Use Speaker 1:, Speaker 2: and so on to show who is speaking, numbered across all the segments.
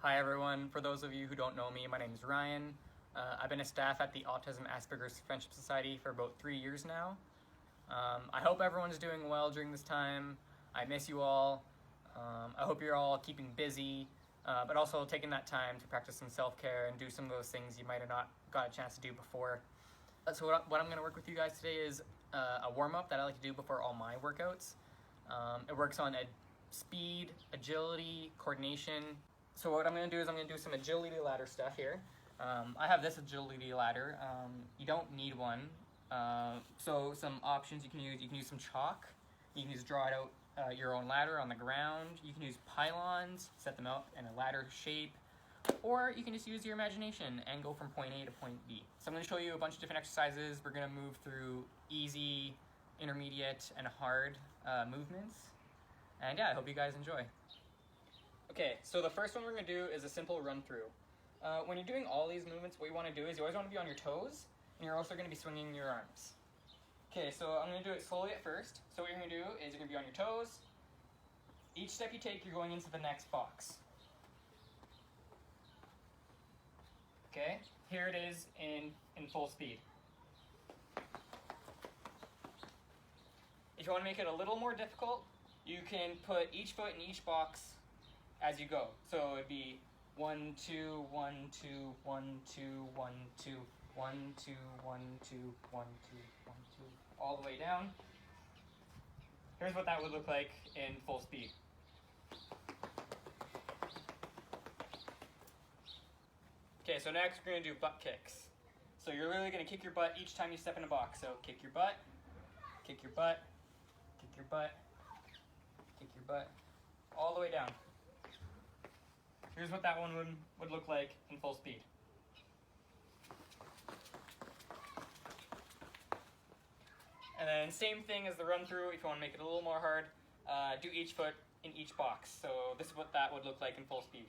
Speaker 1: Hi everyone, for those of you who don't know me, my name is Ryan. I've been a staff at the Autism Asperger's Friendship Society for about 3 years now. I hope everyone's doing well during this time. I miss you all. I hope you're all keeping busy, but also taking that time to practice some self-care and do some of those things you might have not got a chance to do before. So what I'm going to work with you guys today is a warm-up that I like to do before all my workouts. It works on speed, agility, coordination. So what I'm going to do is I'm going to do some agility ladder stuff here. I have this agility ladder. You don't need one. So some options you can use some chalk. You can just draw it out your own ladder on the ground. You can use pylons, set them up in a ladder shape. Or you can just use your imagination and go from point A to point B. So I'm going to show you a bunch of different exercises. We're going to move through easy, intermediate, and hard movements. And yeah, I hope you guys enjoy. Okay, so the first one we're going to do is a simple run through. When you're doing all these movements, what you want to do is you always want to be on your toes, and you're also going to be swinging your arms. Okay, so I'm going to do it slowly at first. So what you're going to do is you're going to be on your toes. Each step you take, you're going into the next box. Okay, here it is in full speed. If you want to make it a little more difficult, you can put each foot in each box as you go. So it'd be 1, 2, 1, 2, 1, 2, 1, 2, 1, 2, 1, 2, 1, 2, 1, 2, all the way down. Here's what that would look like in full speed. Okay, so next we're going to do butt kicks. So you're literally going to kick your butt each time you step in a box. So kick your butt, kick your butt, kick your butt, kick your butt, all the way down. Here's what that one would look like in full speed. And then same thing as the run through. If you want to make it a little more hard, do each foot in each box. So this is what that would look like in full speed.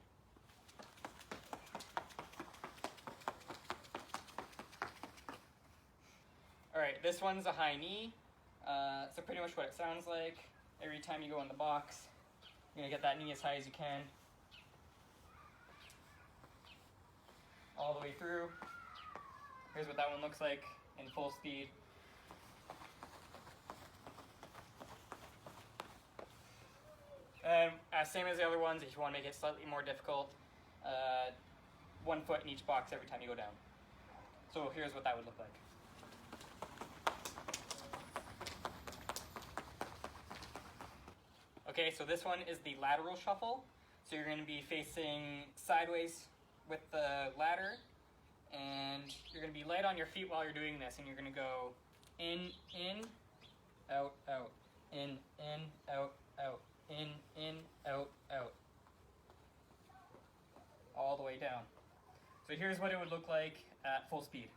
Speaker 1: Alright, this one's a high knee. So pretty much what it sounds like. Every time you go in the box, you're going to get that knee as high as you can. All the way through. Here's what that one looks like in full speed. And same as the other ones, if you want to make it slightly more difficult, 1 foot in each box every time you go down. So here's what that would look like. Okay, so this one is the lateral shuffle. So you're going to be facing sideways with the ladder, and you're going to be light on your feet while you're doing this, and you're going to go in, out, out, in, out, out, in, out, out, all the way down. So here's what it would look like at full speed.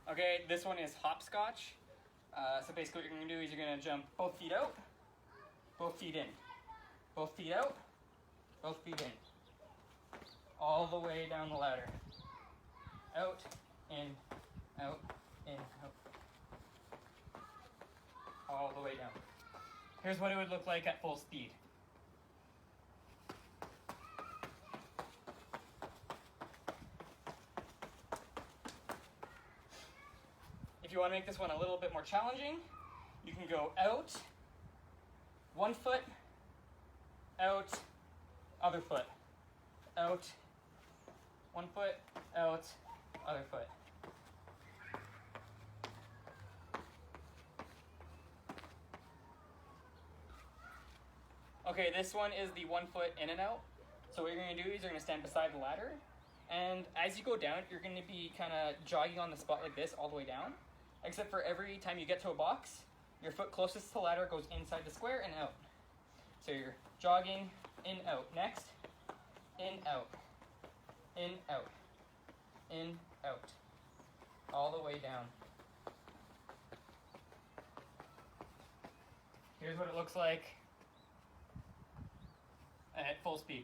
Speaker 1: Okay, this one is hopscotch. So basically what you're going to do is you're going to jump both feet out, both feet in, both feet out, both feet in, all the way down the ladder. Out, in, out, all the way down. Here's what it would look like at full speed. If you want to make this one a little bit more challenging, you can go out, 1 foot, out, other foot, out, 1 foot, out, other foot. Okay, this one is the 1 foot in and out. So what you're going to do is you're going to stand beside the ladder, and as you go down, you're going to be kind of jogging on the spot like this all the way down. Except for every time you get to a box, your foot closest to the ladder goes inside the square and out. So you're jogging, in, out. Next, in, out, in, out, in, out, all the way down. Here's what it looks like at full speed.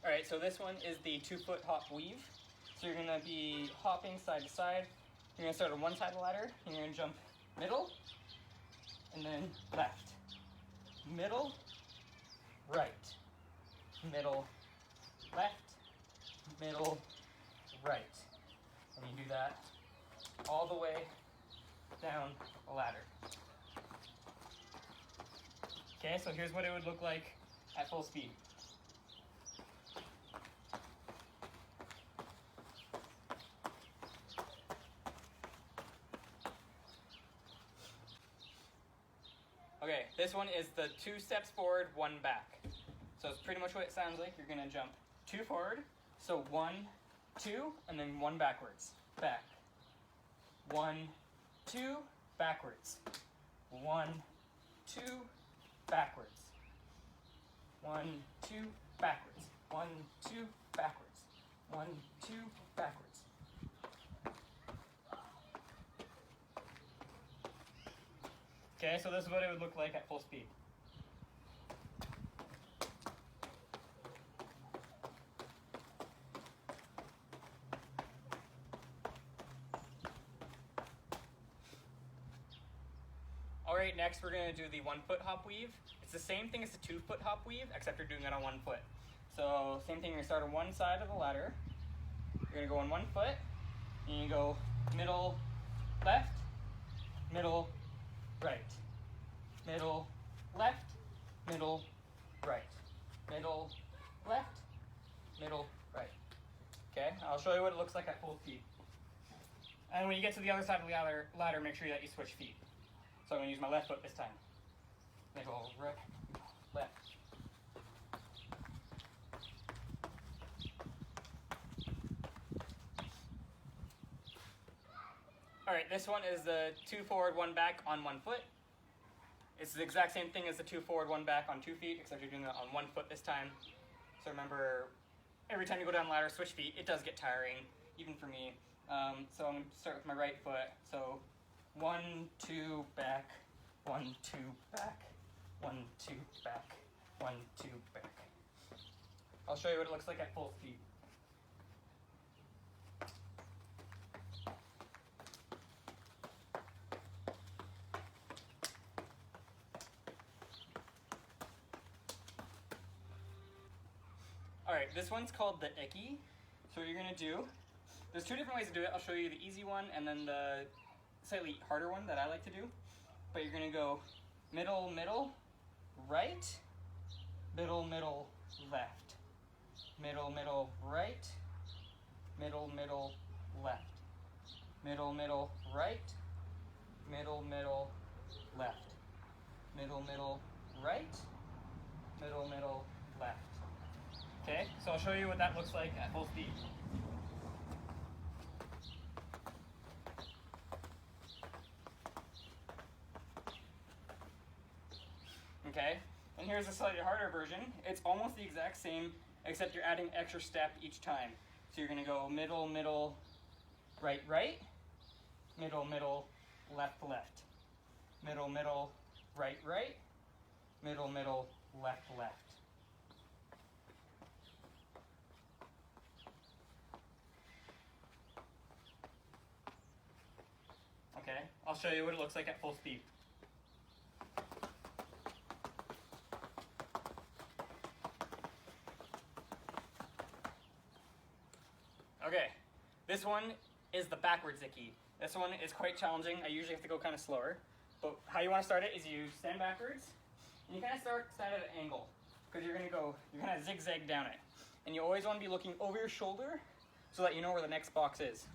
Speaker 1: Alright, so this one is the 2 foot hop weave. So So you're gonna be hopping side to side. You're gonna start on one side of the ladder, and you're gonna jump middle, and then left. Middle, right. Middle, left. Middle, right. And you do that all the way down the ladder. Okay, so here's what it would look like at full speed. Okay, this one is the 2 steps forward, 1 back. So it's pretty much what it sounds like. You're gonna jump 2 forward, so 1, 2, and then 1 backwards. Back. 1, 2, backwards. 1, 2, backwards. 1, 2, backwards. 1, 2, backwards. 1, 2, backwards. Okay, so this is what it would look like at full speed. Alright, next we're going to do the 1-foot hop weave. It's the same thing as the 2-foot hop weave, except you're doing it on 1 foot. So same thing, you're going to start on one side of the ladder. You're going to go on 1 foot, and you go middle, left, middle, right. Middle, left, middle, right. Middle, left, middle, right. Okay, I'll show you what it looks like at full speed. And when you get to the other side of the ladder, make sure that you switch feet. So I'm going to use my left foot this time. Middle, right, left. Alright, this one is the 2 forward, 1 back on 1 foot. It's the exact same thing as the 2 forward, 1 back on 2 feet, except you're doing it on 1 foot this time. So remember, every time you go down the ladder, switch feet. It does get tiring, even for me. So I'm going to start with my right foot. So 1, 2, back, 1, 2, back, 1, 2, back, 1, 2, back. I'll show you what it looks like at full speed. Alright, this one's called the Icky. So what you're going to do, there's 2 different ways to do it. I'll show you the easy one and then the slightly harder one that I like to do. But you're going to go middle, middle, right, middle, middle, left, middle, middle, right, middle, middle, left, middle, middle, right, middle, middle, left, middle, middle, right, middle, middle, left. Okay, so I'll show you what that looks like at full speed. Okay, and here's a slightly harder version. It's almost the exact same, except you're adding extra step each time. So you're going to go middle, middle, right, right, middle, middle, left, left, middle, middle, right, right, middle, middle, left, left. Okay, I'll show you what it looks like at full speed. Okay, this one is the backwards Icky. This one is quite challenging. I usually have to go kind of slower. But how you want to start it is you stand backwards, and you kind of start at an angle. Because you're going to zigzag down it. And you always want to be looking over your shoulder so that you know where the next box is.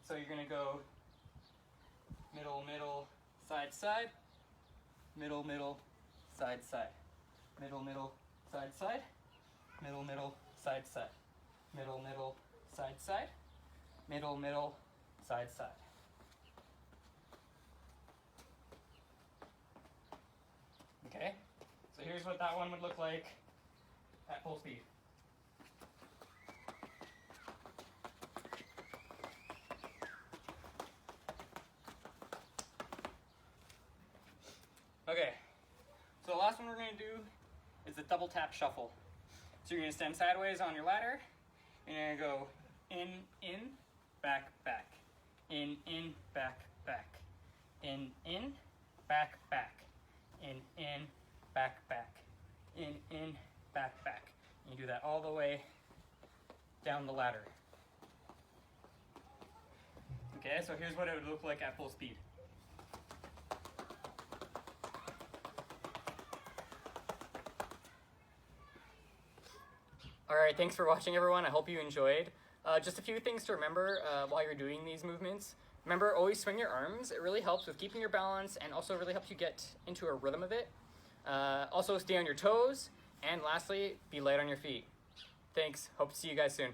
Speaker 1: So you're going to go middle, middle, side, side, middle, middle, side, side, middle, middle, side, side, middle, middle, side, side, middle, middle, side, side, middle, middle, side, side. Okay, so here's what that one would look like at full speed. Okay, so the last one we're going to do is the double tap shuffle. So you're going to stand sideways on your ladder, and you're going to go in, back, back. In, back, back. In, back, back. In, back, back. In, back, back. You do that all the way down the ladder. Okay, so here's what it would look like at full speed. Alright, thanks for watching everyone. I hope you enjoyed. Just a few things to remember while you're doing these movements. Remember, always swing your arms. It really helps with keeping your balance and also really helps you get into a rhythm of it. Also stay on your toes. And lastly, be light on your feet. Thanks. Hope to see you guys soon.